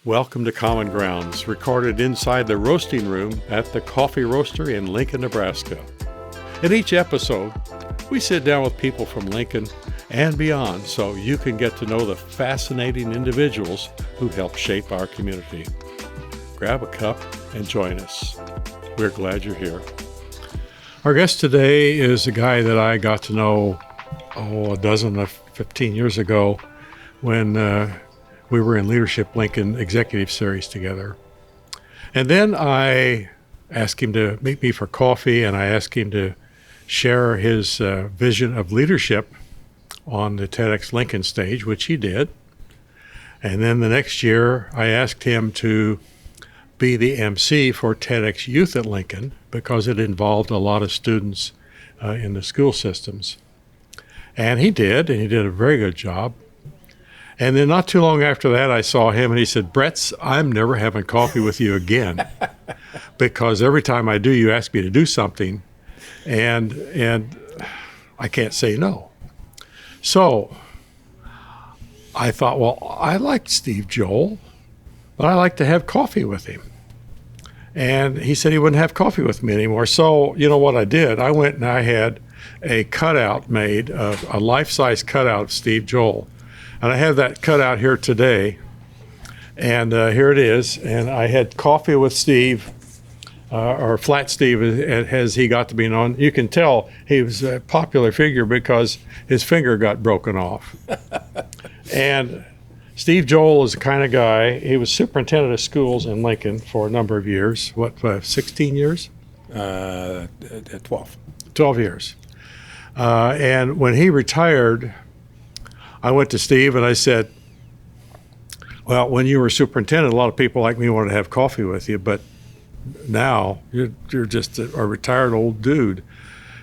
Welcome to Common Grounds, recorded inside the roasting room at the Coffee Roaster in Lincoln, Nebraska. In each episode, we sit down with people from Lincoln and beyond so you can get to know the fascinating individuals who help shape our community. Grab a cup and join us. We're glad you're here. Our guest today is a guy that I got to know, 15 years ago when we were in Leadership Lincoln Executive Series together. And then I asked him to meet me for coffee, and I asked him to share his vision of leadership on the TEDx Lincoln stage, which he did. And then the next year, I asked him to be the MC for TEDx Youth at Lincoln because it involved a lot of students in the school systems. And he did a very good job. And then not too long after that, I saw him and he said, "Bretz, I'm never having coffee with you again because every time I do, you ask me to do something and I can't say no." So I thought, well, I like Steve Joel, but I like to have coffee with him. And he said he wouldn't have coffee with me anymore. So you know what I did? I went and I had a cutout made, of a life-size cutout of Steve Joel. And I have that cut out here today, and here it is. And I had coffee with Steve, or Flat Steve, as he got to be known. You can tell he was a popular figure because his finger got broken off. And Steve Joel is the kind of guy, he was superintendent of schools in Lincoln for a number of years. 16 years? 12. 12 years. And when he retired, I went to Steve and I said, "Well, when you were superintendent, a lot of people like me wanted to have coffee with you, but now you're just a retired old dude.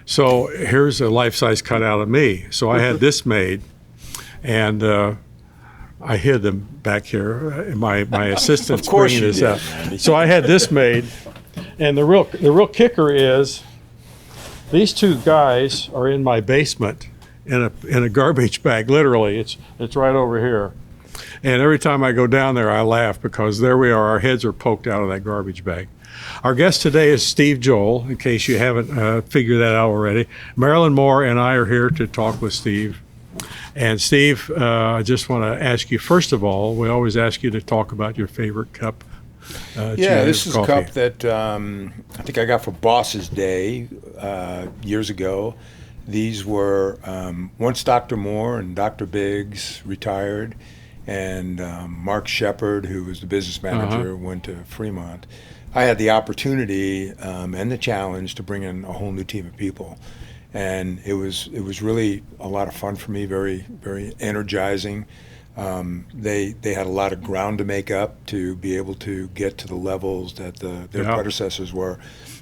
So here's a life-size cutout of me." So I had this made, and I hid them back here. My assistant's bringing this up. So I had this made, and the real kicker is these two guys are in my basement. In a garbage bag, literally. It's right over here. And every time I go down there, I laugh because there we are. Our heads are poked out of that garbage bag. Our guest today is Steve Joel, in case you haven't figured that out already. Marilyn Moore and I are here to talk with Steve. And Steve, I just want to ask you, first of all, we always ask you to talk about your favorite cup. This is coffee. A cup that I think I got for Boss's Day years ago. These were, once Dr. Moore and Dr. Biggs retired, and Mark Shepard, who was the business manager, went to Fremont. I had the opportunity and the challenge to bring in a whole new team of people. And it was really a lot of fun for me, very, very energizing. They had a lot of ground to make up to be able to get to the levels that their predecessors were.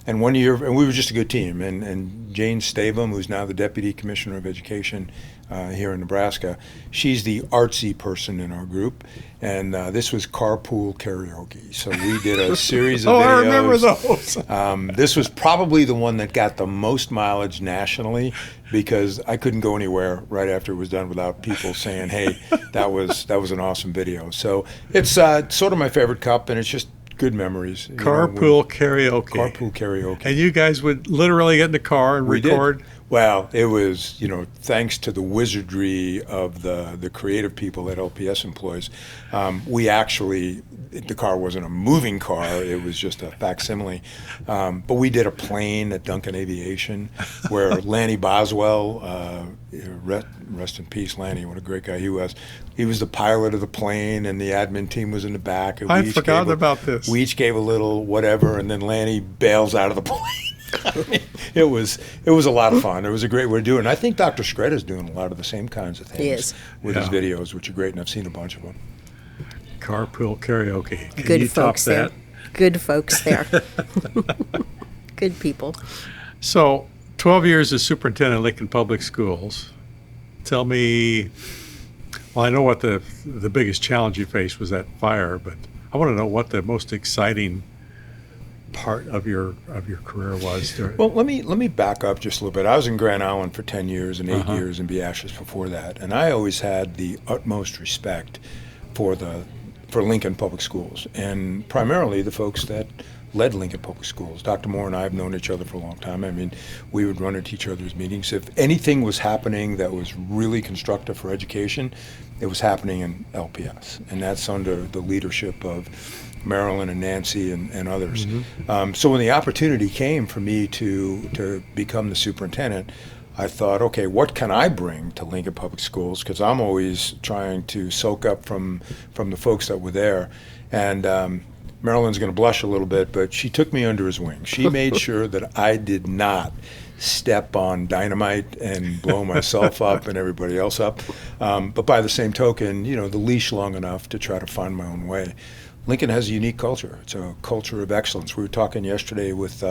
And one year, and we were just a good team. And Jane Stavum, who's now the Deputy Commissioner of Education here in Nebraska, she's the artsy person in our group. And this was carpool karaoke. So we did a series of videos. I remember those. This was probably the one that got the most mileage nationally because I couldn't go anywhere right after it was done without people saying, "Hey, that was an awesome video." So it's sort of my favorite cup, and it's just good memories. Carpool karaoke. Carpool karaoke. And you guys would literally get in the car and record? Well, it was, thanks to the wizardry of the creative people that LPS employs, we actually, the car wasn't a moving car, it was just a facsimile. But we did a plane at Duncan Aviation where Lanny Boswell, rest in peace, Lanny, what a great guy he was. He was the pilot of the plane and the admin team was in the back. I forgot about this. We each gave a little whatever, and then Lanny bails out of the plane. I mean, it was a lot of fun. It was a great way to do it. And I think Dr. Screta's doing a lot of the same kinds of things with his videos, which are great, and I've seen a bunch of them. Carpool karaoke. Can Good you folks top there. that? Good folks there. Good people. So, 12 years as superintendent of Lincoln Public Schools. Tell me, well, I know what the biggest challenge you faced was that fire, but I want to know what the most exciting part of your career was? Well, let me back up just a little bit. I was in Grand Island for 10 years and 8 years in Beatrice before that, and I always had the utmost respect for the for Lincoln Public Schools, and primarily the folks that led Lincoln Public Schools. Dr. Moore and I have known each other for a long time. I mean, we would run into each other's meetings. If anything was happening that was really constructive for education, it was happening in LPS, and that's under the leadership of Marilyn and Nancy and others. So when the opportunity came for me to become the superintendent, I thought, okay, what can I bring to Lincoln Public Schools? Because I'm always trying to soak up from the folks that were there. And Marilyn's going to blush a little bit, but she took me under his wing. She made sure that I did not step on dynamite and blow myself up and everybody else up. But by the same token, the leash long enough to try to find my own way. Lincoln has a unique culture. It's a culture of excellence. We were talking yesterday with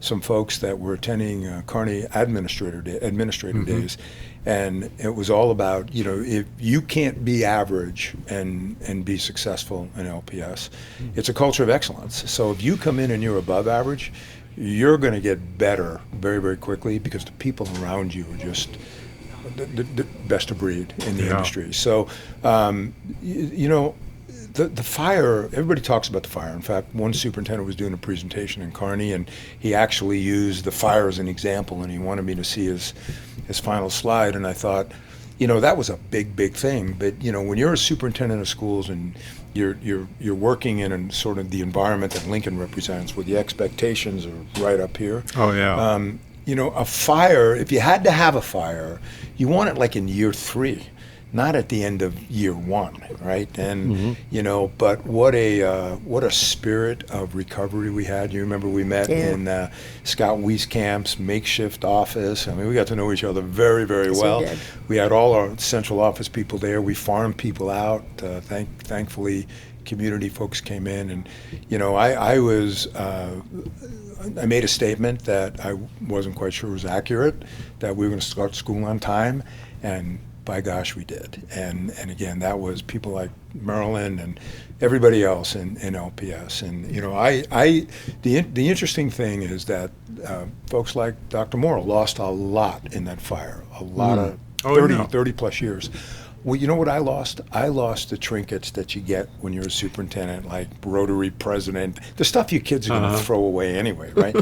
some folks that were attending Kearney Administrator Days, and it was all about, if you can't be average and be successful in LPS, it's a culture of excellence. So if you come in and you're above average, you're going to get better very, very quickly because the people around you are just the best of breed in the industry. So, the fire, everybody talks about the fire. In fact, one superintendent was doing a presentation in Kearney, and he actually used the fire as an example, and he wanted me to see his final slide. And I thought, that was a big, big thing. But, when you're a superintendent of schools and you're working in sort of the environment that Lincoln represents, where the expectations are right up here. Oh, yeah. A fire, if you had to have a fire, you want it like in year 3. Not at the end of year 1, right? And but what a spirit of recovery we had. You remember we met in Scott Wieskamp's makeshift office. I mean, we got to know each other very, very well. We had all our central office people there. We farmed people out. Thankfully, community folks came in, and I made a statement that I wasn't quite sure was accurate, that we were going to start school on time, and by gosh, we did. And again, that was people like Marilyn and everybody else in LPS. And the interesting thing is that folks like Dr. Moore lost a lot in that fire, a lot of 30 plus years. Well, you know what I lost? I lost the trinkets that you get when you're a superintendent, like Rotary president, the stuff you kids are going to throw away anyway, right?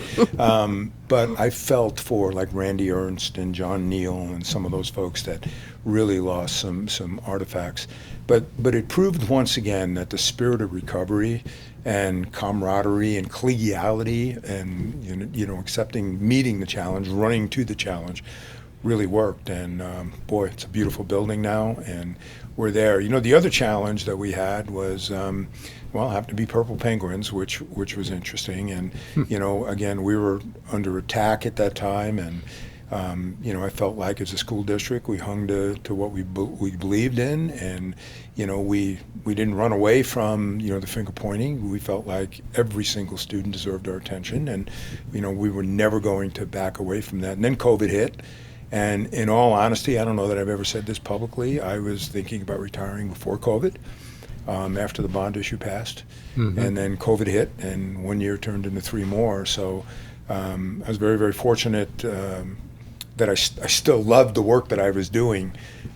But I felt for like Randy Ernst and John Neal and some of those folks that really lost some artifacts. But it proved once again that the spirit of recovery and camaraderie and collegiality and meeting the challenge, running to the challenge, really worked. And boy, it's a beautiful building now, and we're there. The other challenge that we had was happened to be Purple Penguins, which was interesting. And again, we were under attack at that time, and I felt like as a school district we hung to what we believed in, and we didn't run away from the finger pointing. We felt like every single student deserved our attention, and we were never going to back away from that. And then COVID hit. And in all honesty, I don't know that I've ever said this publicly, I was thinking about retiring before COVID, after the bond issue passed. And then COVID hit, and 1 year turned into 3 more. So I was very, very fortunate that I still loved the work that I was doing.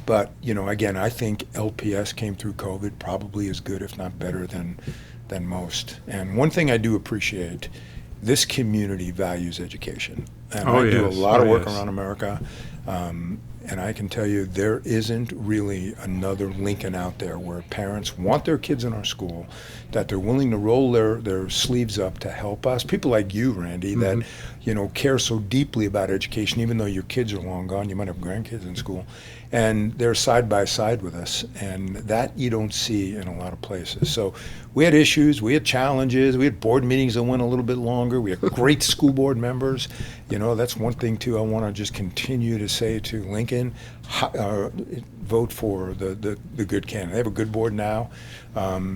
But, again, I think LPS came through COVID probably as good, if not better, than most. And one thing I do appreciate, this community values education. And I do a lot of work around America, and I can tell you there isn't really another Lincoln out there where parents want their kids in our school, that they're willing to roll their sleeves up to help us. People like you, Randy, that care so deeply about education, even though your kids are long gone, you might have grandkids in school, and they're side by side with us, and that you don't see in a lot of places. So we had issues, we had challenges, we had board meetings that went a little bit longer, we had great school board members. That's one thing too I want to just continue to say to Lincoln, vote for the good candidate. They have a good board now.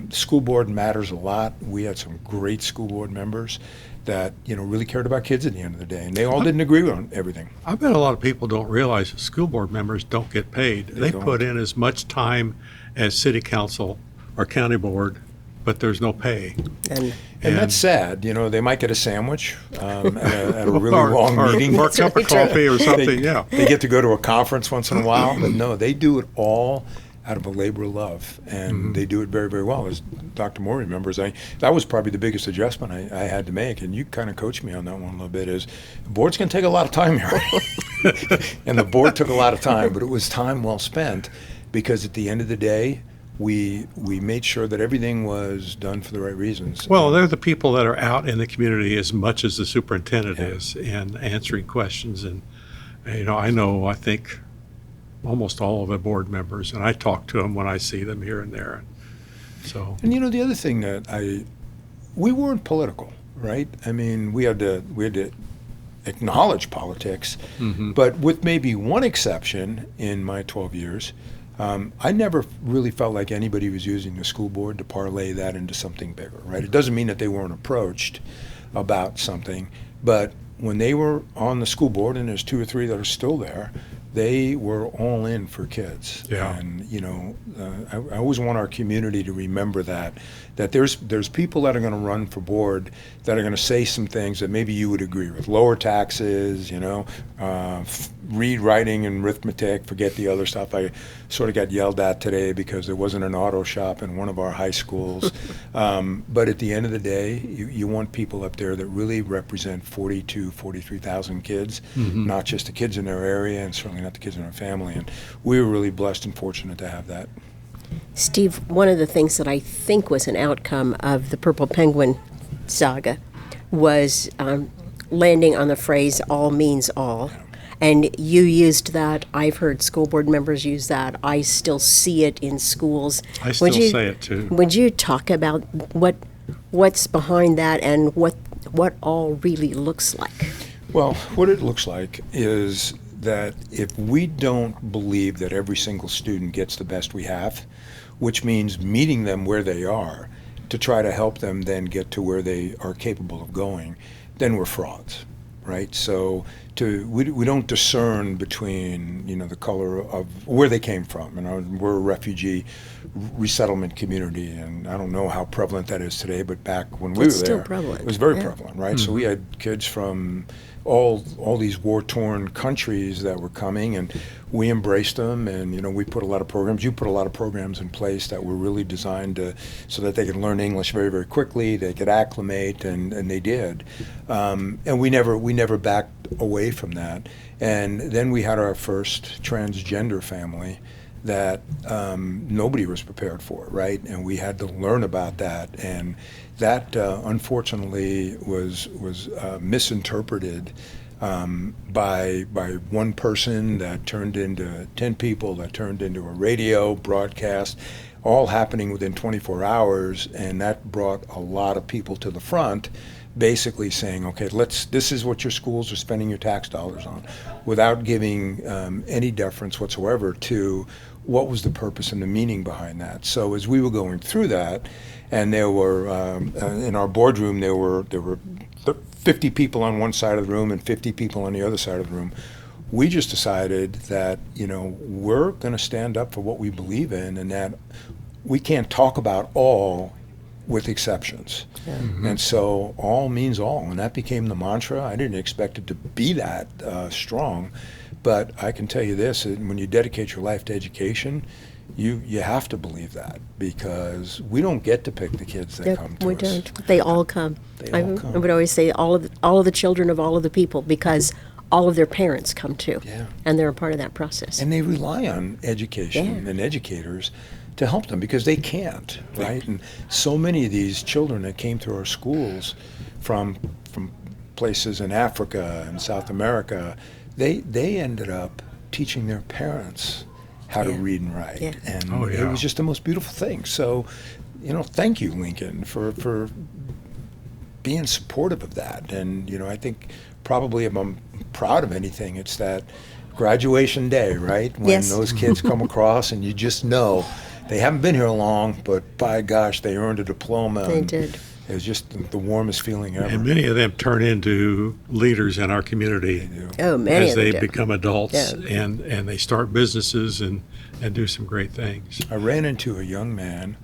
School board matters a lot. We had some great school board members that really cared about kids at the end of the day, and they all didn't agree on everything. I bet a lot of people don't realize that school board members don't get paid. They put in as much time as city council or county board, but there's no pay. And that's sad. They might get a sandwich at a really long meeting. Or a cup of coffee or something, They get to go to a conference once in a while, but no, they do it all out of a labor of love, and they do it very, very well. As Dr. Moore remembers, that was probably the biggest adjustment I had to make, and you kind of coached me on that one a little bit, is the board's going to take a lot of time here. And the board took a lot of time, but it was time well spent, because at the end of the day, we made sure that everything was done for the right reasons. Well, they're the people that are out in the community as much as the superintendent is, and answering questions. And, I think almost all of the board members, and I talk to them when I see them here and there. So. And the other thing that we weren't political, right? I mean, we had to acknowledge politics, but with maybe one exception in my 12 years, I never really felt like anybody was using the school board to parlay that into something bigger, right? It doesn't mean that they weren't approached about something, but when they were on the school board, and there's 2 or 3 that are still there, they were all in for kids. Yeah. And I always want our community to remember that there's people that are going to run for board that are going to say some things that maybe you would agree with. Lower taxes, read, writing, and arithmetic, forget the other stuff. I sort of got yelled at today because there wasn't an auto shop in one of our high schools. But at the end of the day, you want people up there that really represent 43,000 kids, not just the kids in their area, and certainly not the kids in our family. And we were really blessed and fortunate to have that. Steve, one of the things that I think was an outcome of the Purple Penguin saga was landing on the phrase, all means all. And you used that. I've heard school board members use that. I still see it in schools. I still say it too. Would you talk about what's behind that and what all really looks like? Well, what it looks like is that if we don't believe that every single student gets the best we have, which means meeting them where they are to try to help them then get to where they are capable of going, then we're frauds, right? So we don't discern between the color of where they came from. We're a refugee resettlement community, and I don't know how prevalent that is today, but back when we were there, prevalent. It was very prevalent, right? So we had kids from all these war-torn countries that were coming, and we embraced them, and we put a lot of programs. You put a lot of programs in place that were really designed so that they could learn English very, very quickly. They could acclimate, and they did. And we never backed away from that. And then we had our first transgender family that nobody was prepared for, right? And we had to learn about that, and that unfortunately was misinterpreted by one person that turned into 10 people, that turned into a radio broadcast, all happening within 24 hours, and that brought a lot of people to the front, basically saying, okay, this is what your schools are spending your tax dollars on, without giving any deference whatsoever to what was the purpose and the meaning behind that. So as we were going through that, and there were in our boardroom there were 50 people on one side of the room and 50 people on the other side of the room, we just decided that we're going to stand up for what we believe in, and that we can't talk about all with exceptions. Yeah. And so all means all, and that became the mantra. I didn't expect it to be that strong, but I can tell you this: when you dedicate your life to education, you have to believe that, because we don't get to pick the kids that come to us. We don't. They all come. I would always say all of the children of all of the people, because all of their parents come too, and they're a part of that process. And they rely on education and educators to help them, because they can't, right? And so many of these children that came through our schools from places in Africa and South America, they ended up teaching their parents how to read and write. Yeah. And it was just the most beautiful thing. So, thank you, Lincoln, for being supportive of that. And, I think probably if I'm proud of anything, it's that graduation day, right? When those kids come across and you just know they haven't been here long, but by gosh, they earned a diploma. They did. It was just the warmest feeling ever. And many of them turn into leaders in our community. They do. Oh, many as of them they do. become adults, and they start businesses and do some great things. I ran into a young man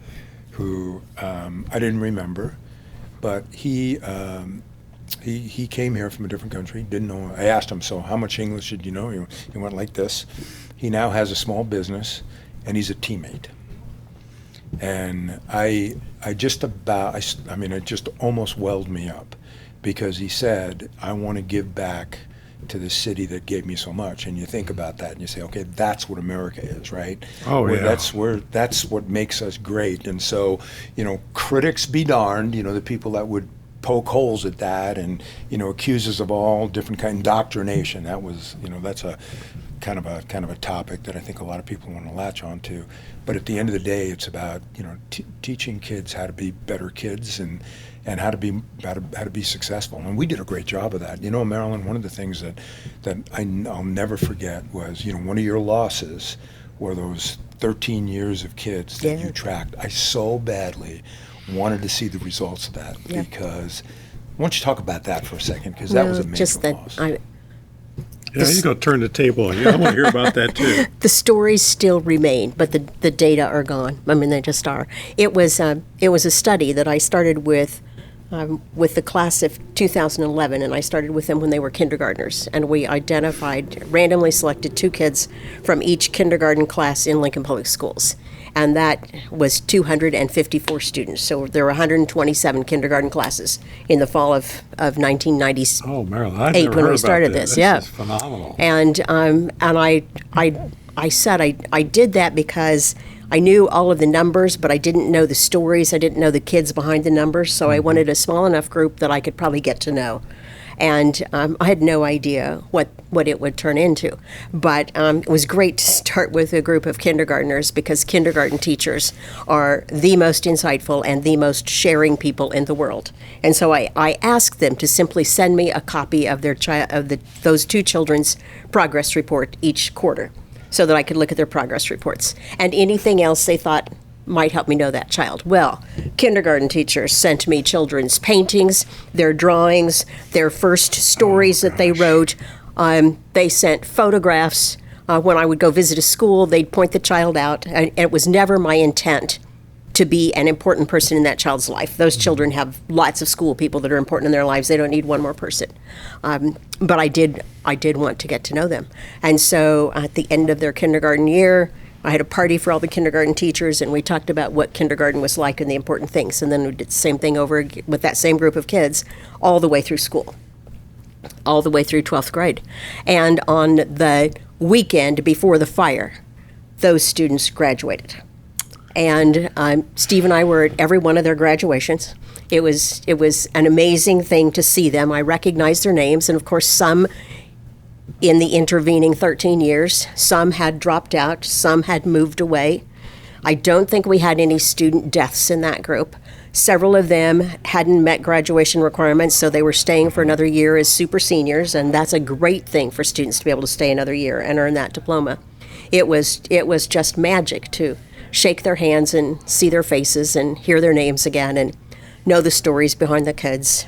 who I didn't remember, but he came here from a different country, didn't know. I asked him, so how much English did you know? He went like this. He now has a small business, and he's a teammate. And it just almost welled me up, because he said, I want to give back to the city that gave me so much. And you think about that and you say, okay, that's what America is, right? Oh, yeah. That's what makes us great. And so, critics be darned, the people that would poke holes at that and, accuse us of all different kind of indoctrination. That was, that's a kind of a topic that I think a lot of people want to latch on to. But at the end of the day, it's about, teaching kids how to be better kids and how to be successful. And we did a great job of that. Marilyn, one of the things that I'll never forget was, one of your losses were those 13 years of kids that you tracked. I so badly wanted to see the results of that, because why don't you talk about that for a second, because that was a major loss. You go turn the table. I want to hear about that too. The stories still remain, but the data are gone. I mean, they just are. It was a study that I started with the class of 2011, and I started with them when they were kindergartners. And we randomly selected 2 kids from each kindergarten class in Lincoln Public Schools. And that was 254 students. So there were 127 kindergarten classes in the fall of 1998 when we started this. This is phenomenal. And I said I did that because I knew all of the numbers, but I didn't know the stories. I didn't know the kids behind the numbers. So I wanted a small enough group that I could probably get to know. And I had no idea what it would turn into. But it was great to start with a group of kindergartners, because kindergarten teachers are the most insightful and the most sharing people in the world. And so I asked them to simply send me a copy of those 2 children's progress report each quarter, so that I could look at their progress reports. And anything else they thought might help me know that child. Well, kindergarten teachers sent me children's paintings, their drawings, their first stories that they wrote. They sent photographs. When I would go visit a school, they'd point the child out. And it was never my intent to be an important person in that child's life. Those children have lots of school people that are important in their lives. They don't need one more person. But I did want to get to know them. And so at the end of their kindergarten year, I had a party for all the kindergarten teachers, and we talked about what kindergarten was like and the important things. And then we did the same thing over with that same group of kids all the way through school, all the way through 12th grade. And on the weekend before the fire, those students graduated. And Steve and I were at every one of their graduations. It was an amazing thing to see them. I recognized their names, and of course some in the intervening 13 years. Some had dropped out, some had moved away. I don't think we had any student deaths in that group. Several of them hadn't met graduation requirements, so they were staying for another year as super seniors, and that's a great thing for students to be able to stay another year and earn that diploma. It was just magic to shake their hands and see their faces and hear their names again and know the stories behind the kids.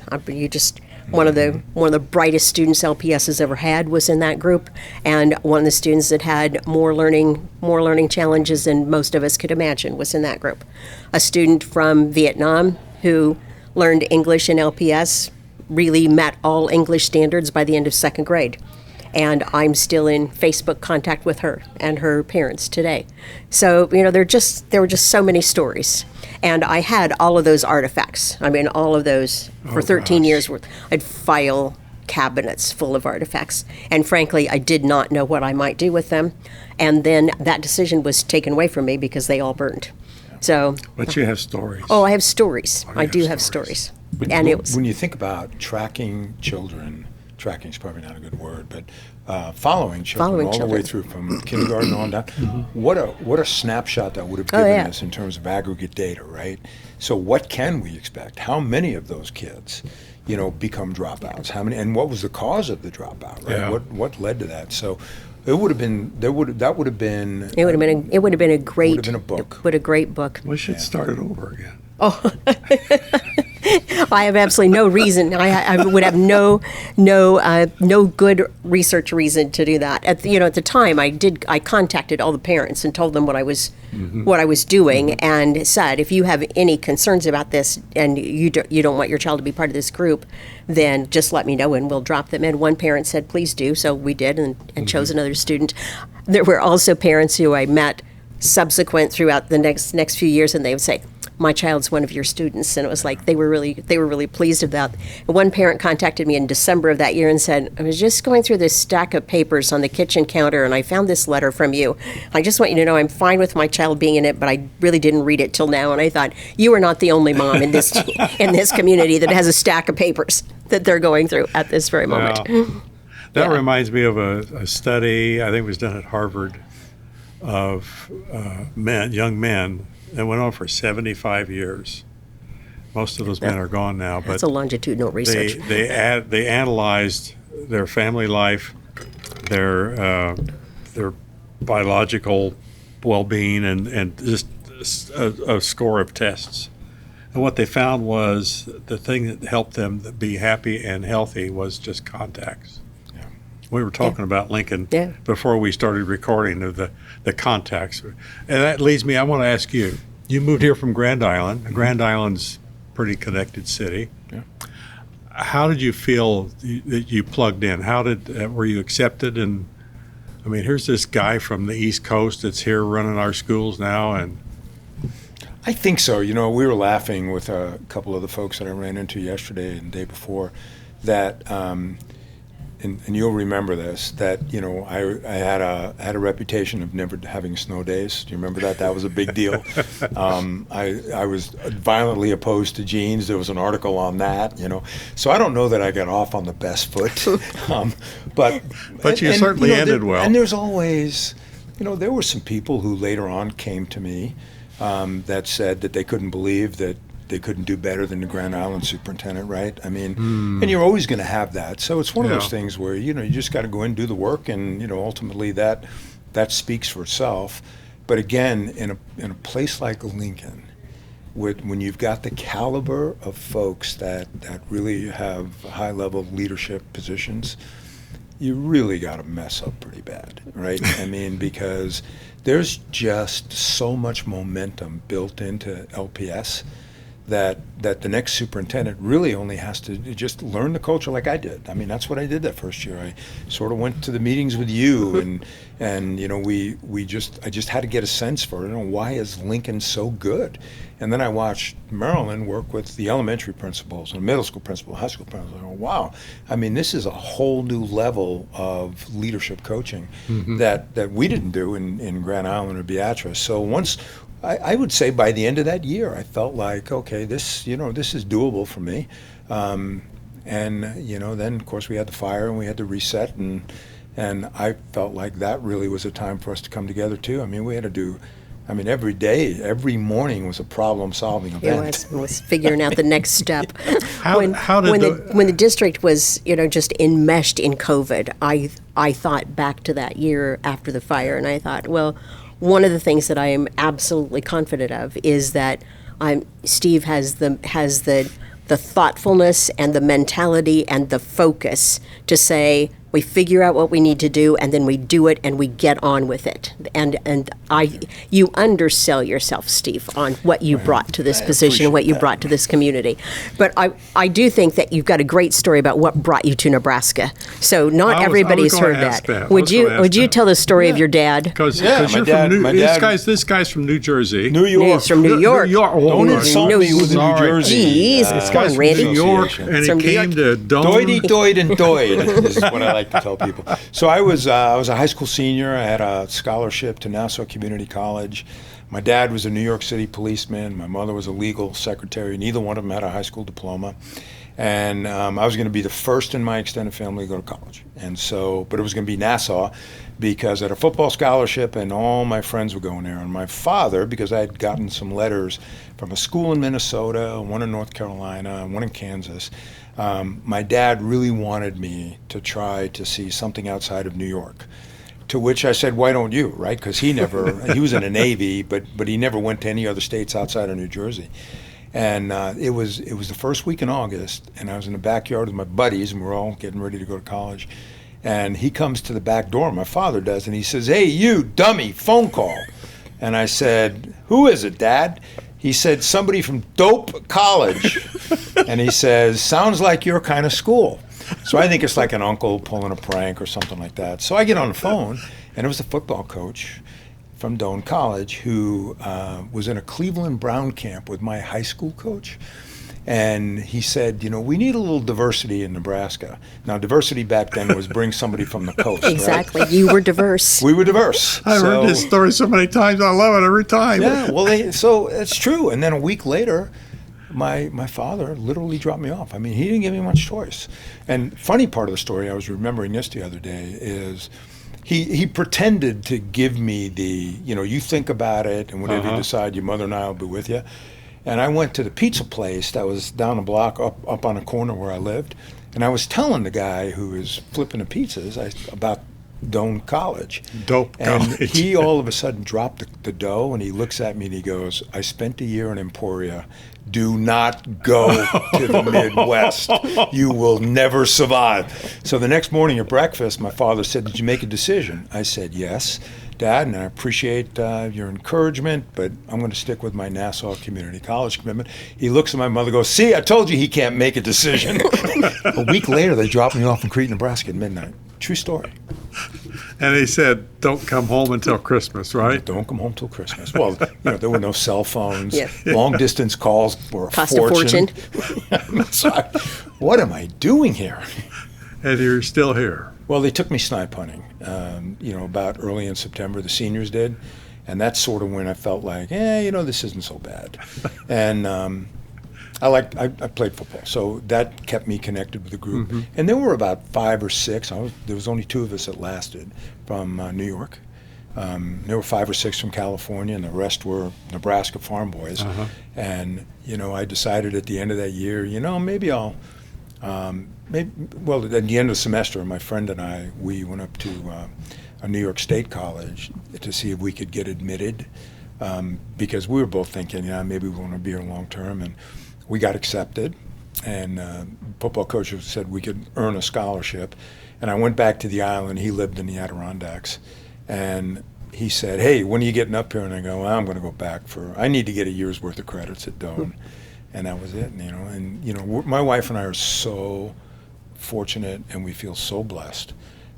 One of the brightest students LPS has ever had was in that group, and one of the students that had more learning challenges than most of us could imagine was in that group. A student from Vietnam who learned English in LPS really met all English standards by the end of 2nd grade. And I'm still in Facebook contact with her and her parents today. So, there were just so many stories. And I had all of those artifacts. I mean, all of those for 13 years worth. I'd file cabinets full of artifacts. And frankly, I did not know what I might do with them. And then that decision was taken away from me because they all burned. So. But you have stories. Oh, I have stories. I do have stories. And when you think about tracking children, tracking is probably not a good word, but following children the way through from kindergarten on down. What a snapshot that would have given us in terms of aggregate data, right? So what can we expect? How many of those kids, become dropouts? How many? And what was the cause of the dropout? Right? Yeah. What led to that? So it would have been. It would have been a book. What a great book. We should start it over again. Oh, I have absolutely no reason. I would have no good research reason to do that. At the time, I contacted all the parents and told them what I was doing, and said, if you have any concerns about this and you don't want your child to be part of this group, then just let me know and we'll drop them in. One parent said, please do, so we did, and chose another student. There were also parents who I met subsequent throughout the next few years, and they would say, my child's one of your students, and it was like they were really pleased about. One parent contacted me in December of that year and said, I was just going through this stack of papers on the kitchen counter, and I found this letter from you. I just want you to know I'm fine with my child being in it, but I really didn't read it till now. And I thought, you are not the only mom in this in this community that has a stack of papers that they're going through at this very moment. That reminds me of a study, I think it was done at Harvard, of young men that went on for 75 years. Most of those men are gone now. That's but a longitudinal research. They analyzed their family life, their biological well-being, and just a score of tests. And what they found was the thing that helped them be happy and healthy was just contacts. We were talking about Lincoln before we started recording of the contacts. And that leads me, I want to ask you, you moved here from Grand Island. Grand Island's a pretty connected city. Yeah. How did you feel that you plugged in? Were you accepted? And I mean, here's this guy from the East Coast that's here running our schools now. And I think so. We were laughing with a couple of the folks that I ran into yesterday and the day before that, and you'll remember this, that I had a reputation of never having snow days. Do you remember that? That was a big deal. I was violently opposed to jeans. There was an article on that. So I don't know that I got off on the best foot. But you certainly ended well. And there's always, there were some people who later on came to me that said that they couldn't believe that they couldn't do better than the Grand Island superintendent, right? I mean, and you're always going to have that. So it's one of those things where, you just got to go in and do the work, and, ultimately that speaks for itself. But again, in a place like Lincoln, when you've got the caliber of folks that really have high-level leadership positions, you really got to mess up pretty bad, right? I mean, because there's just so much momentum built into LPS that the next superintendent really only has to just learn the culture like I did. I mean, that's what I did that first year. I sort of went to the meetings with you, and I just had to get a sense for it. Why is Lincoln so good? And then I watched Marilyn work with the elementary principals and middle school principal, high school principals. I go, wow. I mean, this is a whole new level of leadership coaching that we didn't do in Grand Island or Beatrice. So once I would say by the end of that year, I felt like, okay, this is doable for me. And then of course we had the fire and we had to reset, and I felt like that really was a time for us to come together too. I mean, we had to do, every day, every morning was a problem-solving event. It was figuring out the next step. When the district was, just enmeshed in COVID, I thought back to that year after the fire, and I thought, well, one of the things that I am absolutely confident of is that Steve has the thoughtfulness and the mentality and the focus to say, we figure out what we need to do, and then we do it, and we get on with it. And you undersell yourself, Steve, on what you brought to this position and what you brought to this community. But I do think that you've got a great story about what brought you to Nebraska. So not everybody's heard that. Would you tell the story of your dad? Because you're from this guy's from New Jersey. New York. He's from New York. Don't insult me with New Jersey. Jeez, come on, Randy. New York, and he came to Doane. Doid. This is what I like to tell people. So I was a high school senior. I had a scholarship to Nassau Community College. My dad was a New York City policeman. My mother was a legal secretary. Neither one of them had a high school diploma. And I was going to be the first in my extended family to go to college. And so, but it was going to be Nassau because I had a football scholarship and all my friends were going there. And my father, because I had gotten some letters from a school in Minnesota, one in North Carolina, one in Kansas, my dad really wanted me to try to see something outside of New York. To which I said, why don't you, right? Because he was in the Navy, but he never went to any other states outside of New Jersey. And it was the first week in August, and I was in the backyard with my buddies, and we're all getting ready to go to college. And he comes to the back door, my father does, and he says, hey, you dummy, phone call. And I said, who is it, Dad? He said, somebody from Doane College. And he says, sounds like your kind of school. So I think it's like an uncle pulling a prank or something like that. So I get on the phone, and it was the football coach from Doane College who was in a Cleveland Brown camp with my high school coach. And he said, we need a little diversity in Nebraska. Now, diversity back then was bring somebody from the coast. Exactly. Right? You were diverse. We were diverse. I've heard this story so many times. I love it every time. Yeah, well, so it's true. And then a week later, my father literally dropped me off. I mean, he didn't give me much choice. And funny part of the story, I was remembering this the other day, is he pretended to give me the, you think about it, and whenever you decide, your mother and I will be with you. And I went to the pizza place that was down the block up on a corner where I lived. And I was telling the guy who was flipping the pizzas about Doane College. Dope and College. He all of a sudden dropped the dough, and he looks at me and he goes, I spent a year in Emporia. Do not go to the Midwest. You will never survive. So the next morning at breakfast, my father said, did you make a decision? I said, yes, Dad, and I appreciate your encouragement, but I'm going to stick with my Nassau Community College commitment. He looks at my mother and goes, see, I told you he can't make a decision. A week later, they dropped me off in Crete, Nebraska at midnight. True story. And he said, don't come home until Christmas, right? Don't come home till Christmas. Well, there were no cell phones. Yes. Long-distance calls were Cost a fortune. So what am I doing here? And you're still here. Well, they took me snipe hunting, about early in September, the seniors did. And that's sort of when I felt like, this isn't so bad. And I played football, so that kept me connected with the group. Mm-hmm. And there were about 5 or 6. There was only 2 of us that lasted from New York. There were 5 or 6 from California, and the rest were Nebraska farm boys. Uh-huh. And I decided at the end of that year, maybe I'll. Well, at the end of the semester, my friend and I, we went up to a New York State college to see if we could get admitted, because we were both thinking, maybe we want to be here long term, and we got accepted. And football coach said we could earn a scholarship, and I went back to the island. He lived in the Adirondacks, and he said, "Hey, when are you getting up here?" And I go, "I'm going to go back I need to get a year's worth of credits at Doane." And that was it, my wife and I are so fortunate, and we feel so blessed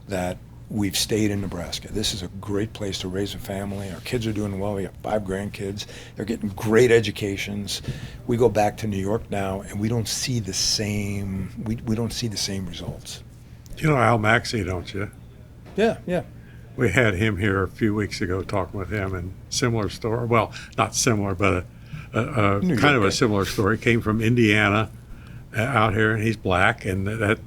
that we've stayed in Nebraska. This is a great place to raise a family. Our kids are doing well. We have 5 grandkids. They're getting great educations. We go back to New York now, and we don't see the same. We don't see the same results. You know Al Maxey, don't you? Yeah. We had him here a few weeks ago talking with him, and similar story. Well, not similar, but kind of a similar story. Came from Indiana out here, and he's black, and that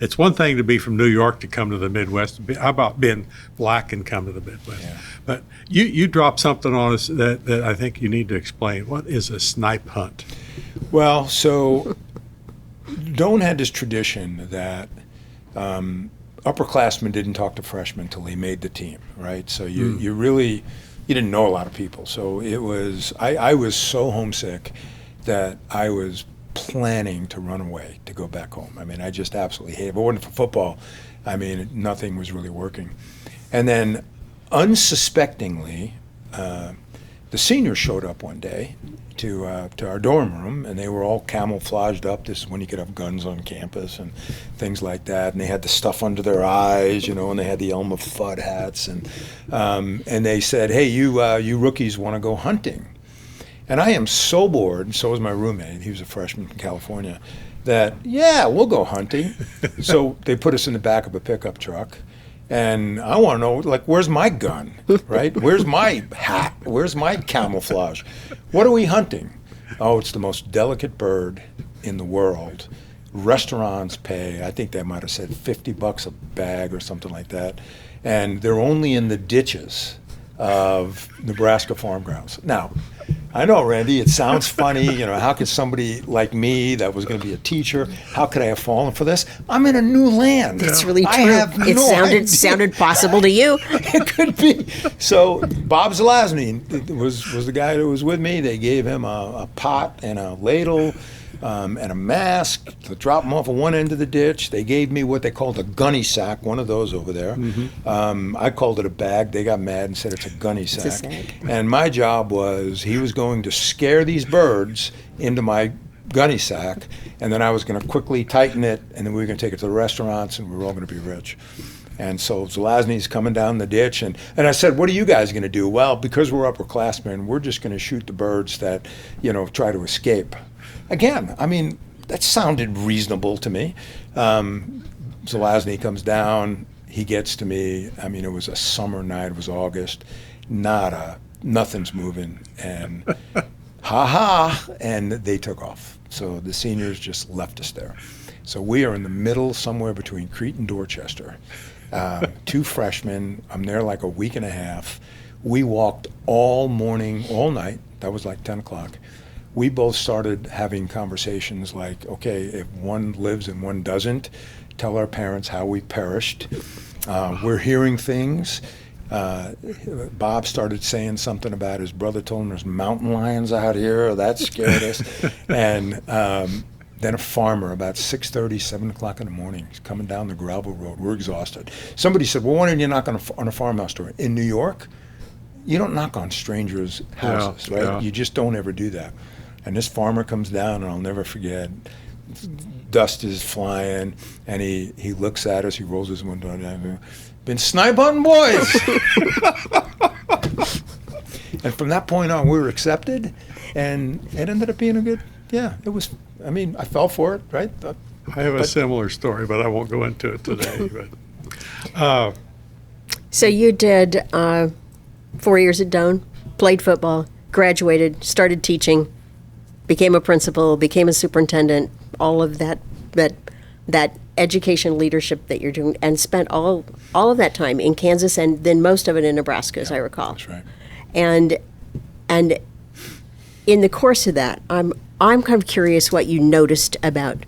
it's one thing to be from New York to come to the Midwest. How about being black and come to the Midwest? Yeah. But you dropped something on us that I think you need to explain. What is a snipe hunt? Well, so Doane had this tradition that upperclassmen didn't talk to freshmen until they made the team, right? So you didn't know a lot of people. So it was, I was so homesick that I was planning to run away to go back home. I mean, I just absolutely hated it. If it wasn't for football, nothing was really working. And then unsuspectingly, the seniors showed up one day to our dorm room, and they were all camouflaged up. This is when you could have guns on campus and things like that. And they had the stuff under their eyes, and they had the Elmer Fudd hats. And they said, "Hey, you rookies want to go hunting?" And I am so bored, and so was my roommate. He was a freshman from California. That we'll go hunting. So they put us in the back of a pickup truck. And I want to know, where's my gun, right? Where's my hat? Where's my camouflage? What are we hunting? Oh, it's the most delicate bird in the world. Restaurants pay, I think they might have said $50 a bag or something like that. And they're only in the ditches of Nebraska farm grounds. Now, I know, Randy, it sounds funny. How could somebody like me that was going to be a teacher, how could I have fallen for this? I'm in a new land. It's really true. I have It sounded possible to you. It could be. So Bob Zelazny was the guy that was with me. They gave him a pot and a ladle and a mask to drop him off at one end of the ditch. They gave me what they called a gunny sack, one of those over there. Mm-hmm. I called it a bag. They got mad and said it's a gunny sack. It's a sack. And my job was, he was going to scare these birds into my gunny sack, and then I was going to quickly tighten it, and then we were going to take it to the restaurants, and we were all going to be rich. And so Zelazny's coming down the ditch, and I said, what are you guys going to do? Well, because we're upperclassmen, we're just going to shoot the birds that, try to escape. Again, I mean, that sounded reasonable to me. Zelazny comes down, he gets to me. I mean, it was a summer night, it was August, nothing's moving, and and they took off. So the seniors just left us there. So we are in the middle, somewhere between Crete and Dorchester. 2 freshmen, I'm there like a week and a half. We walked all morning, all night, that was like 10 o'clock. We both started having conversations like, okay, if one lives and one doesn't, tell our parents how we perished. We're hearing things. Bob started saying something about his brother told him there's mountain lions out here. That scared us. And then a farmer about 6:30, 7 o'clock in the morning, he's coming down the gravel road. We're exhausted. Somebody said, well, why don't you knock on a farmhouse door? In New York, you don't knock on strangers' houses, right? Yeah. You just don't ever do that. And this farmer comes down, and I'll never forget, dust is flying, and he looks at us, he rolls his window down, been snipe hunting, boys. And from that point on, we were accepted, and it ended up being a good, it was, I mean, I fell for it, right? I have a similar story, but I won't go into it today. But So you did 4 years at Doane, played football, graduated, started teaching, became a principal, became a superintendent, all of that education leadership that you're doing, and spent all of that time in Kansas and then most of it in Nebraska, as I recall. That's right. And in the course of that, I'm kind of curious what you noticed about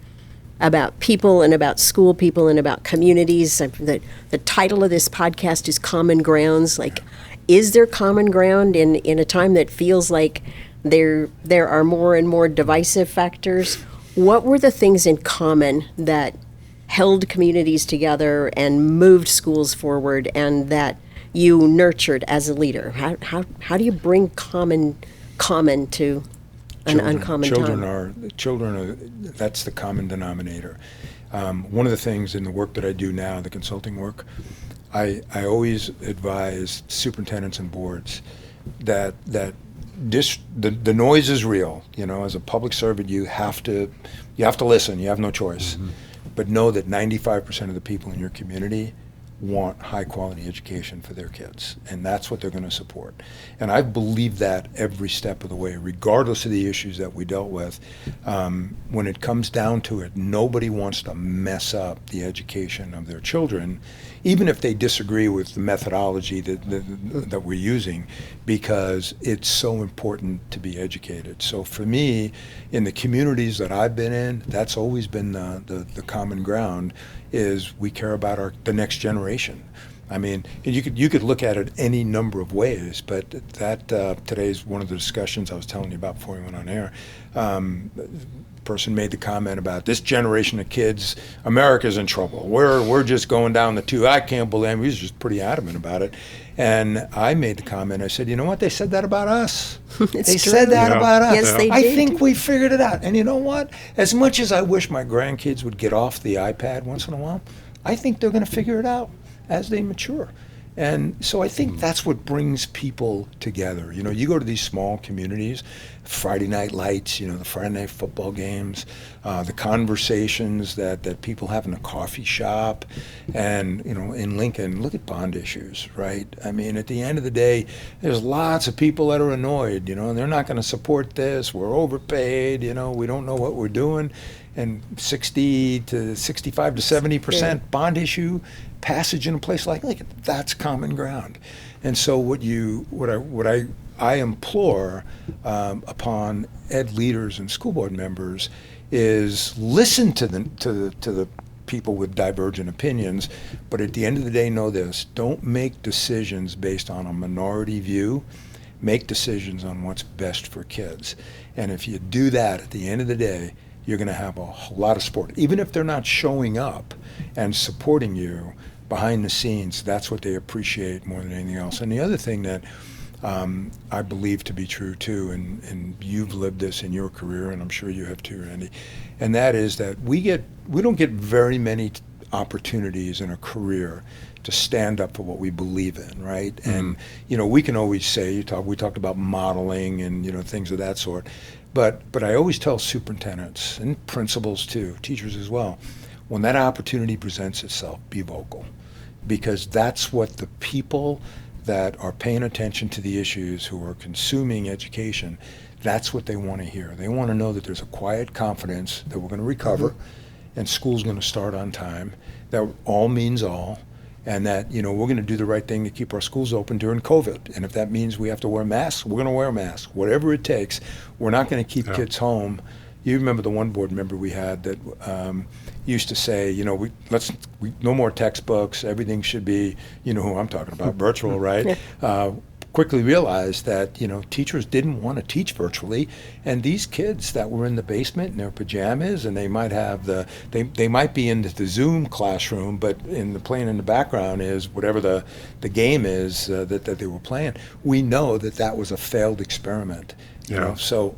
people and about school people and about communities. The title of this podcast is Common Grounds. Like, is there common ground in a time that feels like there are more and more divisive factors? What were the things in common that held communities together and moved schools forward, and that you nurtured as a leader? How do you bring common to an uncommon time? Children are that's the common denominator. One of the things in the work that I do now, the consulting work, I always advise superintendents and boards that the noise is real. As a public servant, you have to listen. You have no choice. Mm-hmm. But know that 95% of the people in your community want high quality education for their kids, and that's what they're going to support. And I believe that every step of the way, regardless of the issues that we dealt with. When it comes down to it, nobody wants to mess up the education of their children, even if they disagree with the methodology that we're using, because it's so important to be educated. So for me, in the communities that I've been in, that's always been the common ground, is we care about the next generation. I mean, you could look at it any number of ways, but that today's one of the discussions I was telling you about before we went on air. Person made the comment about this generation of kids, America's in trouble. We're just going down the tube. I can't believe him. He was just pretty adamant about it. And I made the comment, I said, you know what? They said that about us. They said that about us. Yes, they did. I think we figured it out. And you know what? As much as I wish my grandkids would get off the iPad once in a while, I think they're going to figure it out as they mature. And so I think that's what brings people together. You go to these small communities, Friday night lights, the Friday night football games, the conversations that people have in a coffee shop. And, in Lincoln, look at bond issues, right? I mean, at the end of the day, there's lots of people that are annoyed, and they're not going to support this. We're overpaid, we don't know what we're doing. And 60 to 65 to 70% bond issue passage in a place like Lincoln, that's common ground. And so what I implore upon ed leaders and school board members is listen to the people with divergent opinions, but at the end of the day, know this: don't make decisions based on a minority view. Make decisions on what's best for kids. And if you do that, at the end of the day, you're going to have a whole lot of support. Even if they're not showing up and supporting you behind the scenes, that's what they appreciate more than anything else. And the other thing that I believe to be true too, and you've lived this in your career, and I'm sure you have too, Randy, and that is that we don't get very many opportunities in a career to stand up for what we believe in, right? And we can always say we talked about modeling and things of that sort, but I always tell superintendents and principals too, teachers as well, when that opportunity presents itself, be vocal, because that's what the people that are paying attention to the issues, who are consuming education, that's what they want to hear. They want to know that there's a quiet confidence that we're going to recover and school's going to start on time, that all means all, and that we're going to do the right thing to keep our schools open during COVID. And if that means we have to wear masks, we're going to wear masks, whatever it takes. We're not going to keep kids home. You remember the one board member we had that used to say, no more textbooks, everything should be, who I'm talking about, virtual, right? Quickly realized that teachers didn't want to teach virtually, and these kids that were in the basement in their pajamas, and they might have they might be in the Zoom classroom, but playing in the background is whatever the game is that they were playing. We know that was a failed experiment. So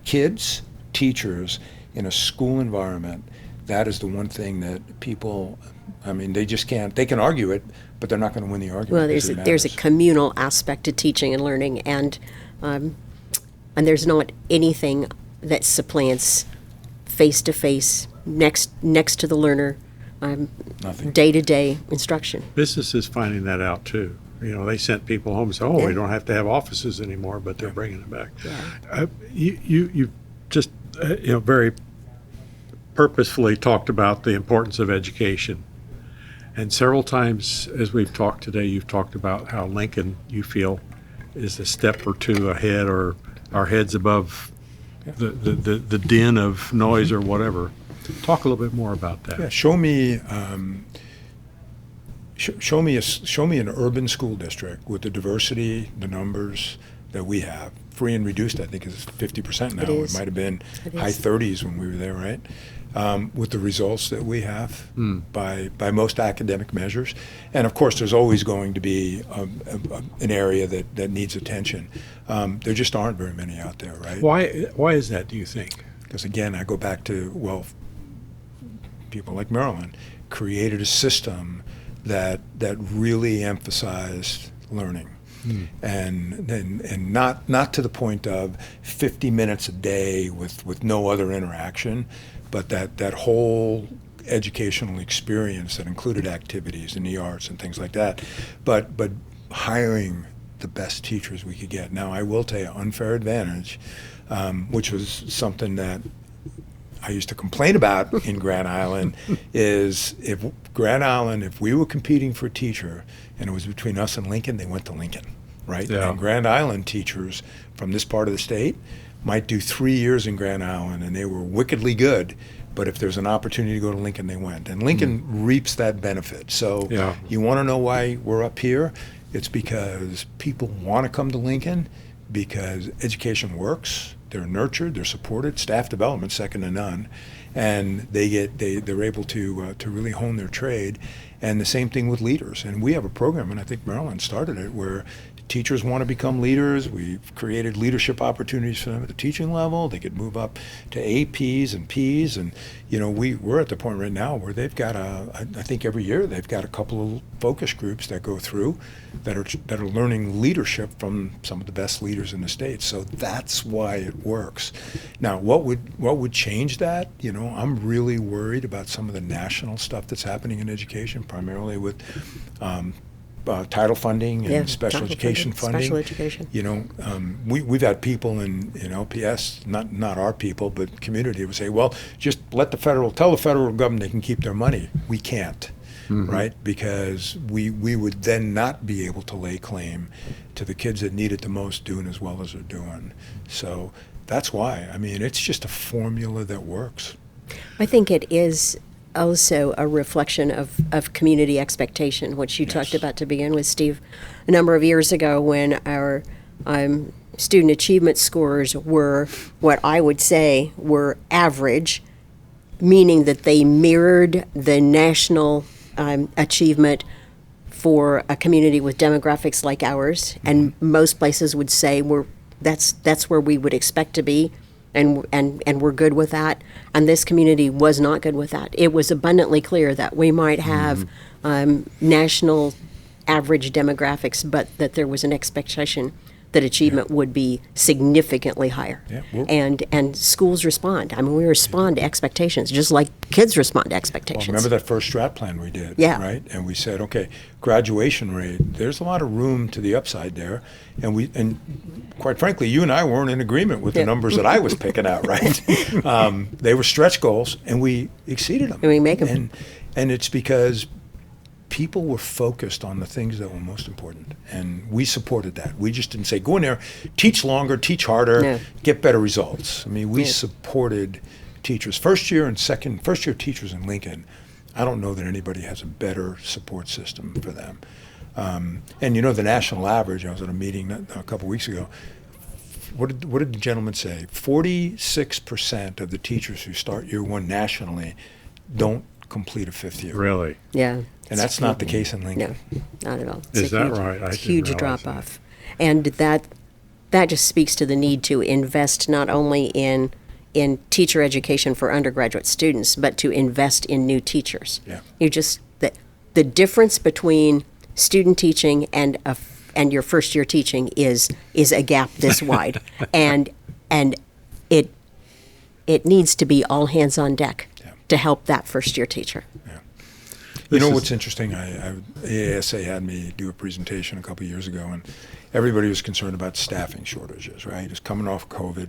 kids, teachers in a school environment, that is the one thing that people, they just can't. They can argue it, but they're not going to win the argument. Well, there's a communal aspect to teaching and learning, and there's not anything that supplants face-to-face, next to the learner, day-to-day instruction. Business is finding that out too. They sent people home and said, we don't have to have offices anymore, but they're bringing it back. Yeah. You just very purposefully talked about the importance of education. And several times as we've talked today, you've talked about how Lincoln, you feel, is a step or two ahead, or our heads above the din of noise or whatever. Talk a little bit more about that. Yeah, show me an urban school district with the diversity, the numbers that we have. Free and reduced, I think, is 50% now. It might have been high 30s when we were there, right? With the results that we have by most academic measures. And of course, there's always going to be an area that needs attention. There just aren't very many out there, right? Why is that, do you think? Because again, I go back to, people like Marilyn created a system that really emphasized learning. And not to the point of 50 minutes a day with no other interaction, but that whole educational experience that included activities in the arts and things like that, but hiring the best teachers we could get. Now, I will tell you, unfair advantage, which was something that I used to complain about in Grand Island, is if we were competing for a teacher and it was between us and Lincoln, they went to Lincoln, right? Yeah. And Grand Island teachers from this part of the state might do 3 years in Grand Island and they were wickedly good, but if there's an opportunity to go to Lincoln, they went. And Lincoln reaps that benefit. So you want to know why we're up here? It's because people want to come to Lincoln because education works. They're nurtured, they're supported, staff development second to none, and they're able to really hone their trade. And the same thing with leaders. And we have a program, and I think Marilyn started it, where teachers want to become leaders. We've created leadership opportunities for them at the teaching level. They could move up to APs and Ps, and we're at the point right now where they've got I think every year they've got a couple of focus groups that go through that are learning leadership from some of the best leaders in the state. So that's why it works. Now, what would change that? I'm really worried about some of the national stuff that's happening in education, primarily with title funding and special education funding. Special education. We've had people in LPS, not our people, but community, would say, well, just tell the federal government they can keep their money. We can't, right? Because we would then not be able to lay claim to the kids that need it the most doing as well as they're doing. So that's why. It's just a formula that works. I think it is also a reflection of community expectation, which you talked about to begin with, Steve. A number of years ago when our student achievement scores were what I would say were average, meaning that they mirrored the national achievement for a community with demographics like ours, and most places would say that's where we would expect to be. and we're good with that. And this community was not good with that. It was abundantly clear that we might have national average demographics, but that there was an expectation that achievement would be significantly higher. Yeah, and schools respond. I mean, we respond to expectations, just like kids respond to expectations. Well, remember that first strat plan we did, Yeah. right? And we said, okay, graduation rate, there's a lot of room to the upside there. And quite frankly, you and I weren't in agreement with the numbers that I was picking out, right? They were stretch goals, and we exceeded them. And we make them. And it's because people were focused on the things that were most important, and we supported that. We just didn't say, go in there, teach longer, teach harder, get better results. I mean, we supported teachers. First year teachers in Lincoln, I don't know that anybody has a better support system for them. And the national average, I was at a meeting a couple weeks ago, what did the gentleman say? 46% of the teachers who start year one nationally don't complete a fifth year. Really? Yeah. And that's not the case in Lincoln. No, not at all. Is that right? It's a huge drop off. And that just speaks to the need to invest not only in teacher education for undergraduate students, but to invest in new teachers. Yeah. The difference between student teaching and your first year teaching is a gap this wide. and it needs to be all hands on deck to help that first year teacher. Yeah. What's interesting? AASA had me do a presentation a couple of years ago, and everybody was concerned about staffing shortages, right? It's coming off COVID.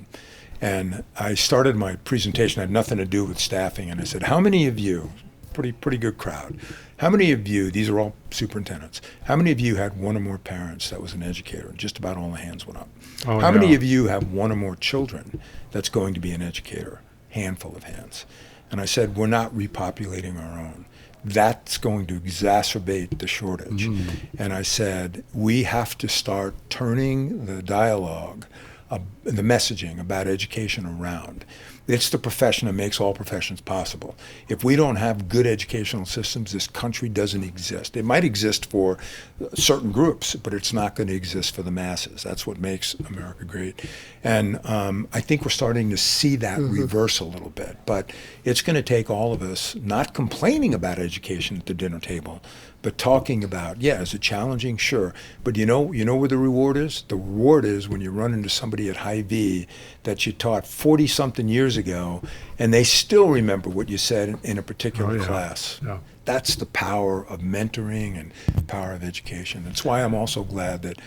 And I started my presentation, had nothing to do with staffing, and I said, how many of you, pretty good crowd, how many of you, these are all superintendents, how many of you had one or more parents that was an educator? And just about all the hands went up. How many of you have one or more children that's going to be an educator? Handful of hands. And I said, we're not repopulating our own. That's going to exacerbate the shortage. And I said, we have to start turning the dialogue, the messaging about education around. It's the profession that makes all professions possible. If we don't have good educational systems, this country doesn't exist. It might exist for certain groups, but it's not going to exist for the masses. That's what makes America great. And I think we're starting to see that reverse a little bit. But it's going to take all of us not complaining about education at the dinner table, but talking about, is it challenging? Sure. But you know where the reward is? The reward is when you run into somebody at Hy-Vee that you taught 40-something years ago, and they still remember what you said in a particular class. Yeah. That's the power of mentoring and power of education. That's why I'm also glad that,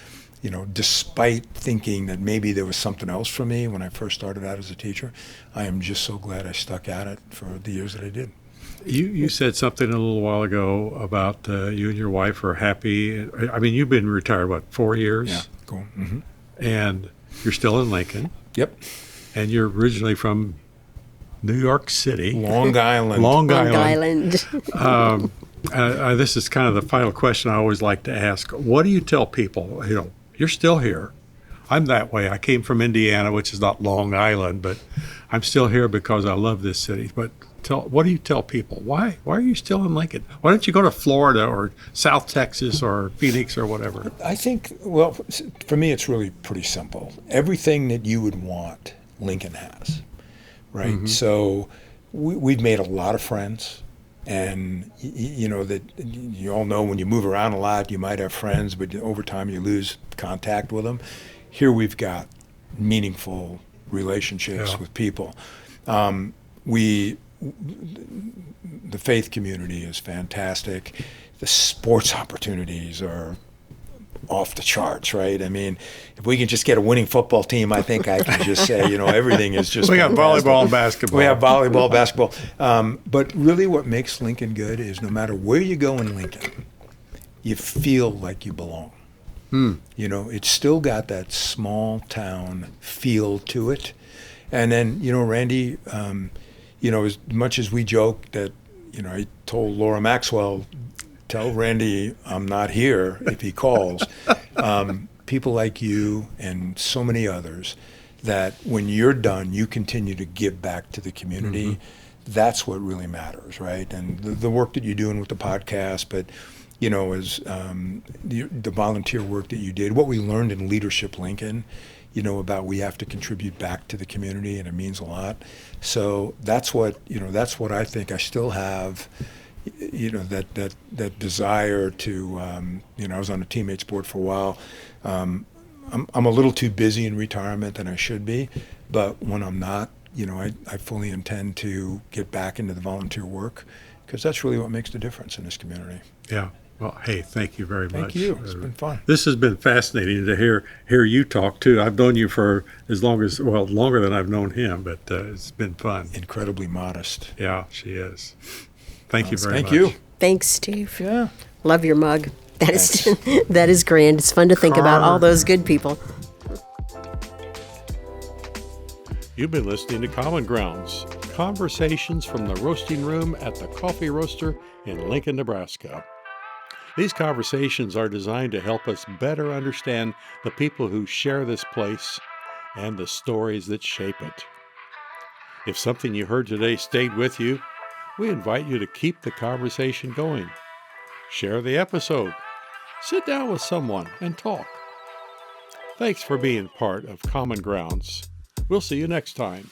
despite thinking that maybe there was something else for me when I first started out as a teacher, I am just so glad I stuck at it for the years that I did. You said something a little while ago about you and your wife are happy. I mean, you've been retired, 4 years? Yeah, cool. Mm-hmm. And you're still in Lincoln. Yep. And you're originally from New York City. Long Island. Long Island. This is kind of the final question I always like to ask. What do you tell people? You're still here. I'm that way. I came from Indiana, which is not Long Island, but I'm still here because I love this city. But what do you tell people? Why are you still in Lincoln? Why don't you go to Florida or South Texas or Phoenix or whatever? I think, for me, it's really pretty simple. Everything that you would want, Lincoln has, right? Mm-hmm. So we've made a lot of friends. And, that you all know when you move around a lot, you might have friends, but over time you lose contact with them. Here we've got meaningful relationships with people. The faith community is fantastic. The sports opportunities are off the charts, right? I mean, if we can just get a winning football team, I think I can just say, everything is just We got volleyball and basketball. We have volleyball, basketball. But really what makes Lincoln good is no matter where you go in Lincoln, you feel like you belong. It's still got that small town feel to it. And then, Randy, as much as we joke that, I told Laura Maxwell, tell Randy I'm not here if he calls. People like you and so many others that when you're done, you continue to give back to the community. Mm-hmm. That's what really matters, right? And the work that you're doing with the podcast, but as the volunteer work that you did, what we learned in Leadership Lincoln, about we have to contribute back to the community, and it means a lot. So that's what I think I still have, that desire to, I was on a teammates board for a while. I'm a little too busy in retirement than I should be, but when I'm not, I fully intend to get back into the volunteer work, because that's really what makes the difference in this community. Yeah. Well, hey, thank you very much. Thank you. It's been fun. This has been fascinating to hear you talk too. I've known you for longer than I've known him, but it's been fun. Incredibly modest. Yeah, she is. Thank you very much. Thank you. Thanks, Steve. Yeah. Love your mug. That is grand. It's fun to think about all those good people. You've been listening to Common Grounds, conversations from the roasting room at the Coffee Roaster in Lincoln, Nebraska. These conversations are designed to help us better understand the people who share this place and the stories that shape it. If something you heard today stayed with you, we invite you to keep the conversation going. Share the episode. Sit down with someone and talk. Thanks for being part of Common Grounds. We'll see you next time.